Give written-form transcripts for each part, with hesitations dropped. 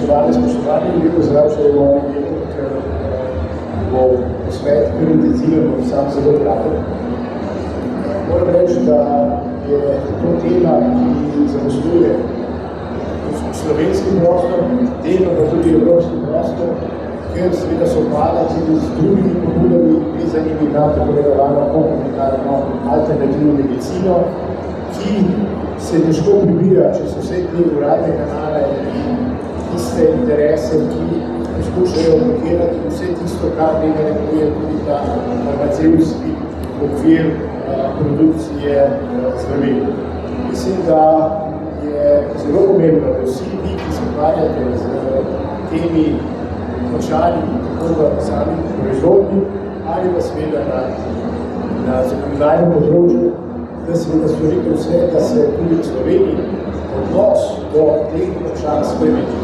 Spoštovani, veliko zdrav še v mojem delu, ker bo posvet kar intenziven, bom sam zelo kratek. Moram reči, da je to tema, ki zaposluje slovenski prostor, delno pa tudi evropski prostor, ker seveda so vpada tudi z drugimi pobudami vezanimi na tako imenovano komplementarno alternativno medicino, ki se težko pribira čez vse te uradne kanale in tiste interese, ki poskušajo blokirati vse tisto, kar nekaj tudi ta farmacevtski okvir produkcije zdravil. Mislim, da je zelo pomembno, da vsi vi, ki se ukvarjate z temi končanji, tako v samih proizvodnji ali pa seveda na zakonodajnem področju, da seveda storite vse, da se tudi v Sloveniji odnos do teh končanj spremeni.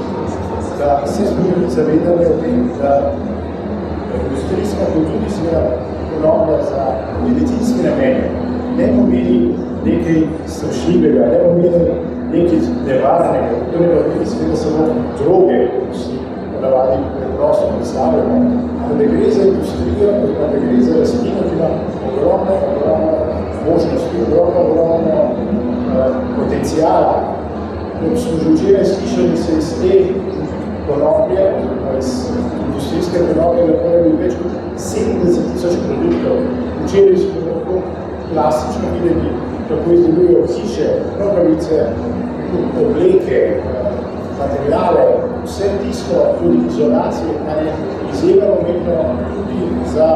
Da se smo zavedali o tem, da industrijska kot tudi seveda konoplja za medicinske namene ne pomeni nekaj strašljivega, ne pomeni nekaj nevarnega, to ne pomeni seveda samo droge, kot si ponavadi preprosto predstavljamo, ampak da gre za industrijo, da gre za rastlino, ki ima ogromno možnosti, ogromno potencijala. Kot smo že včeraj slišali, se iz te konoplje, iz industrijske konoplje lahko narebi več kot 70,000 produktov. Včeraj smo lahko klasično videli, kako izdelujejo hiše, nogavice, obleke, materiale, vse tisto, tudi izolacije, kar je izjemno pomembno tudi za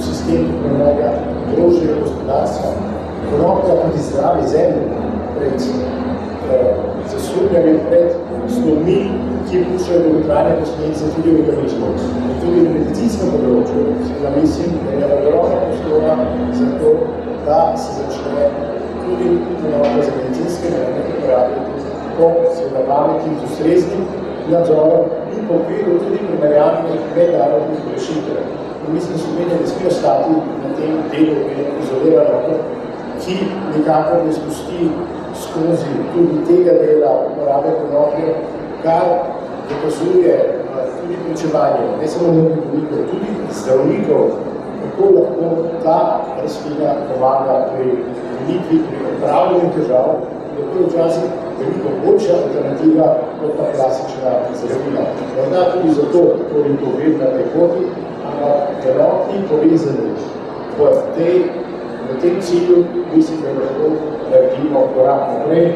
sistem mnoga drožnega gospodarstva. Konoplja tudi zdravi zemlji pred zaslugami, pred snovmi, ki puščajo dolgotrajne posledice tudi v organizmu. Tudi na medicinskem področju seveda mislim, da je ogromno prostora za to, da se začne tudi konoplja za medicinske namene uporabljati po seveda pametnim, z ustreznim nadzorom in po okviru tudi primerjalnih mednarodnih rešitev. Mislim, da Slovenija ne sme ostati na tem delu, ki je izolirano, ki nikakor ne spusti skozi tudi tega dela uporabe konoplje, kar dokazuje tudi pričevanje, ne samo bolnikov, tudi zdravnikov, kako lahko ta rastlina pomaga pri delitvi, pri odpravljanju težav, da je včasih veliko boljša alternativa kot pa klasična zdravila. Morda tudi zato toliko vedno na tej poti, ampak celotni povezani v tem cilju mislim, da lahko naredimo korak naprej.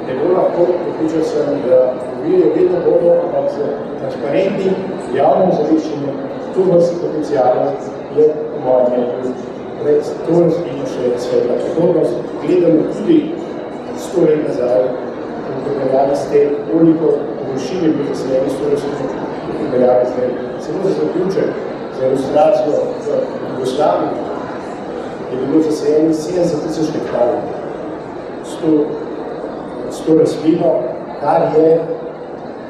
Ne bo lahko, pripričal sem, da je vedno bodo, ampak z transparentnim javnim zaveščenjem tu vrsti potencijalov je po mojem mnenju pred to razvino še svetla prihodnost. Gledamo tudi 100 let nazaj, v primerjavi s tem, koliko površine je bilo zaseljeni 100 let v primerjavi s tem. Samo za zaključek, za ilustracijo v Jugoslaviji je bilo zaseljeni 70,000 hektarov s to rastlino, kar je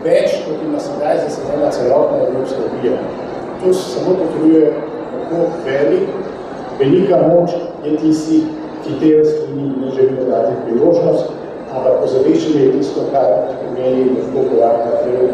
več, kot ima sedaj zaseljena celotna Evropska unija. To samo potrjuje, kako velika moč je tisti, ki te rastlini ne želijo dati priložnost, ampak ozaveščenje je tisto, kar pomeni lahko korak naprej